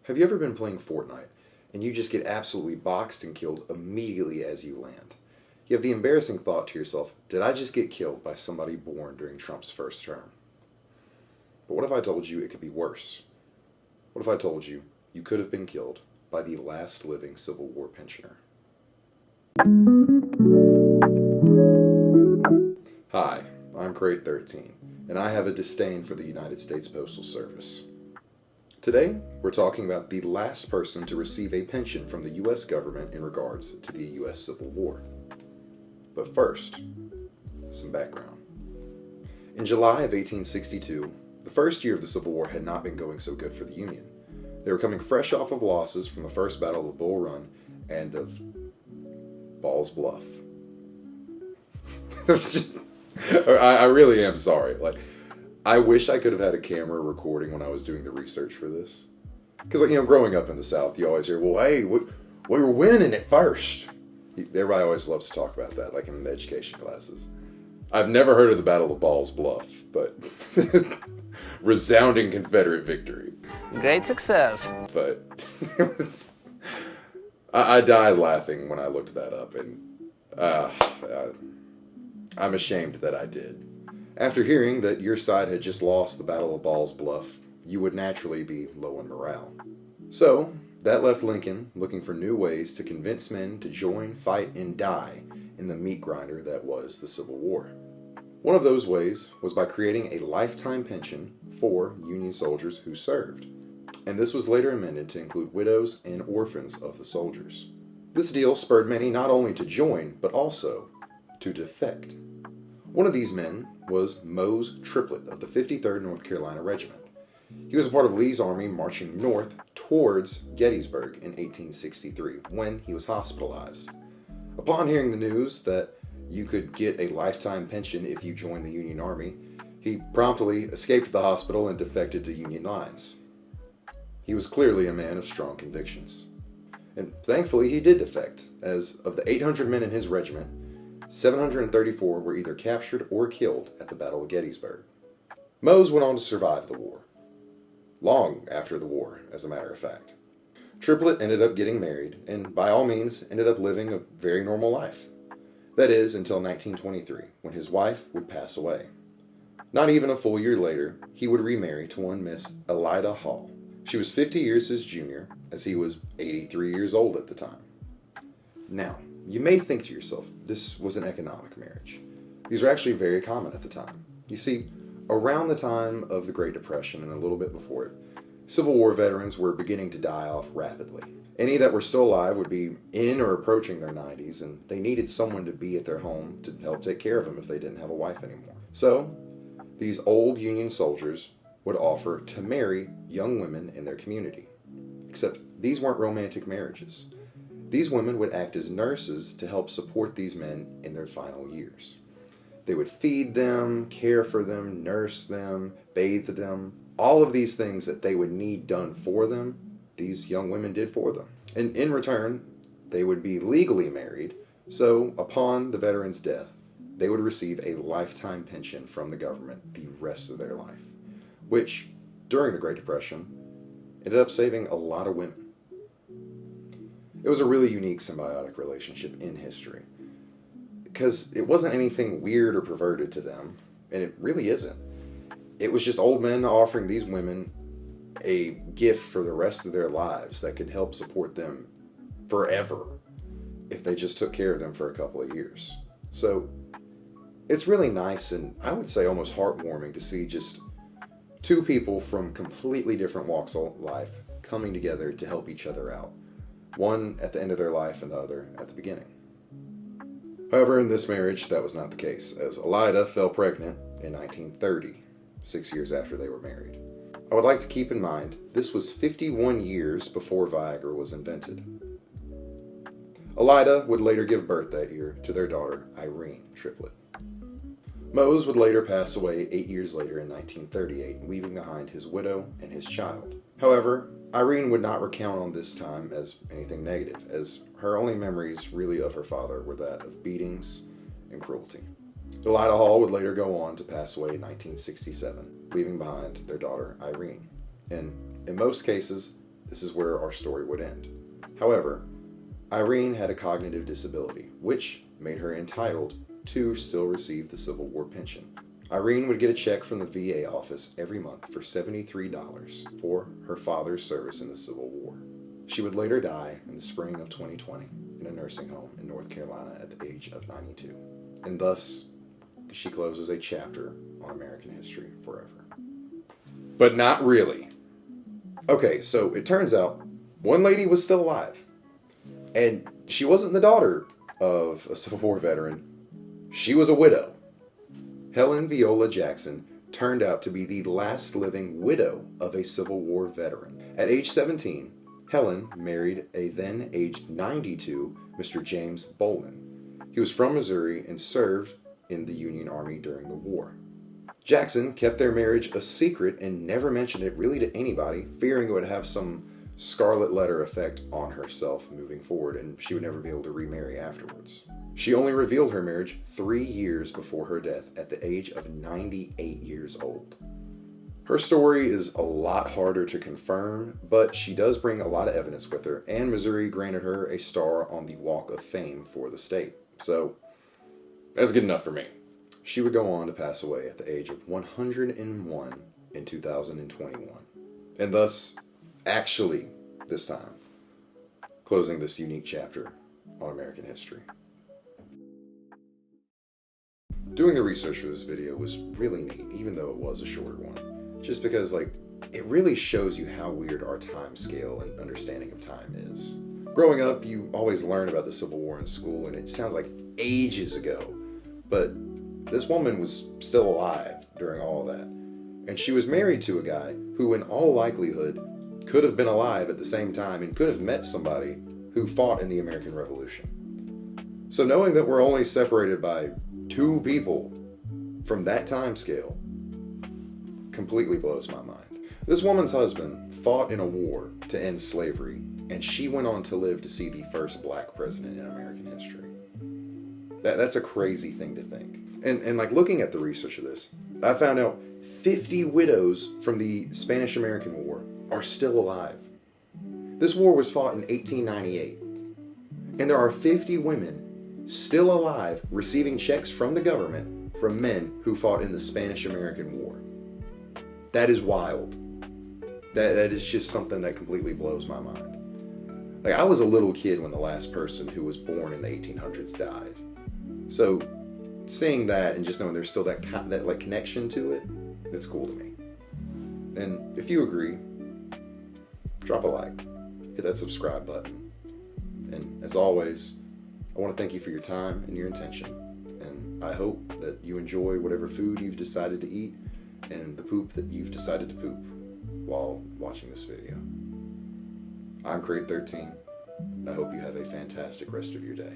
Have you ever been playing Fortnite and you just get absolutely boxed and killed immediately as you land? You have the embarrassing thought to yourself, did I just get killed by somebody born during Trump's first term? But what if I told you it could be worse? What if I told you you could have been killed by the last living Civil War pensioner? Hi, I'm Crate13, and I have a disdain for the United States Postal Service. Today, we're talking about the last person to receive a pension from the U.S. government in regards to the U.S. Civil War. But first, some background. In July of 1862, the first year of the Civil War had not been going so good for the Union. They were coming fresh off of losses from the First Battle of Bull Run and of Ball's Bluff. I really am sorry. I wish I could have had a camera recording when I was doing the research for this. Because, growing up in the South, you always hear, well, hey, we were winning at first. Everybody always loves to talk about that, like in the education classes. I've never heard of the Battle of Ball's Bluff, but resounding Confederate victory. Great success. But it was... I died laughing when I looked that up, and I'm ashamed that I did. After hearing that your side had just lost the Battle of Ball's Bluff, you would naturally be low in morale. So, that left Lincoln looking for new ways to convince men to join, fight, and die in the meat grinder that was the Civil War. One of those ways was by creating a lifetime pension for Union soldiers who served, and this was later amended to include widows and orphans of the soldiers. This deal spurred many not only to join, but also to defect. One of these men was Mose Triplett of the 53rd North Carolina Regiment. He was a part of Lee's army marching north towards Gettysburg in 1863 when he was hospitalized. Upon hearing the news that you could get a lifetime pension if you joined the Union Army, he promptly escaped the hospital and defected to Union lines. He was clearly a man of strong convictions. And thankfully he did defect, as of the 800 men in his regiment, 734 were either captured or killed at the Battle of Gettysburg. Mose went on to survive the war. Long after the war, as a matter of fact. Triplett ended up getting married, and by all means ended up living a very normal life. That is, until 1923, when his wife would pass away. Not even a full year later, he would remarry to one Miss Elida Hall. She was 50 years his junior, as he was 83 years old at the time. Now, you may think to yourself, this was an economic marriage. These were actually very common at the time. You see, around the time of the Great Depression and a little bit before it, Civil War veterans were beginning to die off rapidly. Any that were still alive would be in or approaching their 90s, and they needed someone to be at their home to help take care of them if they didn't have a wife anymore. So, these old Union soldiers would offer to marry young women in their community. Except these weren't romantic marriages. These women would act as nurses to help support these men in their final years. They would feed them, care for them, nurse them, bathe them. All of these things that they would need done for them, these young women did for them. And in return, they would be legally married, so upon the veteran's death, they would receive a lifetime pension from the government the rest of their life, which, during the Great Depression, ended up saving a lot of women. It was a really unique symbiotic relationship in history, because it wasn't anything weird or perverted to them, and it really isn't. It was just old men offering these women a gift for the rest of their lives that could help support them forever if they just took care of them for a couple of years. So it's really nice, and I would say almost heartwarming, to see just two people from completely different walks of life coming together to help each other out. One at the end of their life and the other at the beginning. However, in this marriage, that was not the case, as Elida fell pregnant in 1930, 6 years after they were married. I would like to keep in mind, this was 51 years before Viagra was invented. Elida would later give birth that year to their daughter, Irene Triplett. Mose would later pass away 8 years later in 1938, leaving behind his widow and his child. However, Irene would not recount on this time as anything negative, as her only memories really of her father were that of beatings and cruelty. Elida Hall would later go on to pass away in 1967, leaving behind their daughter Irene. And in most cases, this is where our story would end. However, Irene had a cognitive disability, which made her entitled to still receive the Civil War pension. Irene would get a check from the VA office every month for $73 for her father's service in the Civil War. She would later die in the spring of 2020 in a nursing home in North Carolina at the age of 92. And thus, she closes a chapter on American history forever. But not really. Okay, so it turns out one lady was still alive. And she wasn't the daughter of a Civil War veteran. She was a widow. Helen Viola Jackson turned out to be the last living widow of a Civil War veteran. At age 17, Helen married a then aged 92 Mr. James Bolin. He was from Missouri and served in the Union Army during the war. Jackson kept their marriage a secret and never mentioned it really to anybody, fearing it would have some scarlet letter effect on herself moving forward and she would never be able to remarry afterwards. She only revealed her marriage 3 years before her death at the age of 98 years old. Her story is a lot harder to confirm, but she does bring a lot of evidence with her, and Missouri granted her a star on the Walk of Fame for the state. So, that's good enough for me. She would go on to pass away at the age of 101 in 2021. And thus, actually, this time, closing this unique chapter on American history. Doing the research for this video was really neat, even though it was a shorter one. Just because, it really shows you how weird our time scale and understanding of time is. Growing up, you always learn about the Civil War in school, and it sounds like ages ago. But this woman was still alive during all of that. And she was married to a guy who, in all likelihood, could have been alive at the same time and could have met somebody who fought in the American Revolution. So knowing that we're only separated by 2 people from that time scale completely blows my mind. This woman's husband fought in a war to end slavery, and she went on to live to see the first black president in American history. That's a crazy thing to think. And looking at the research of this, I found out 50 widows from the Spanish-American War are still alive. This war was fought in 1898, and there are 50 women still alive receiving checks from the government from men who fought in the Spanish-American War. That is wild. That is just something that completely blows my mind. I was a little kid when the last person who was born in the 1800s died. So seeing that and just knowing there's still that connection to it, it's cool to me. And if you agree, drop a like, hit that subscribe button. And as always, I want to thank you for your time and your attention. And I hope that you enjoy whatever food you've decided to eat and the poop that you've decided to poop while watching this video. I'm Crate13, and I hope you have a fantastic rest of your day.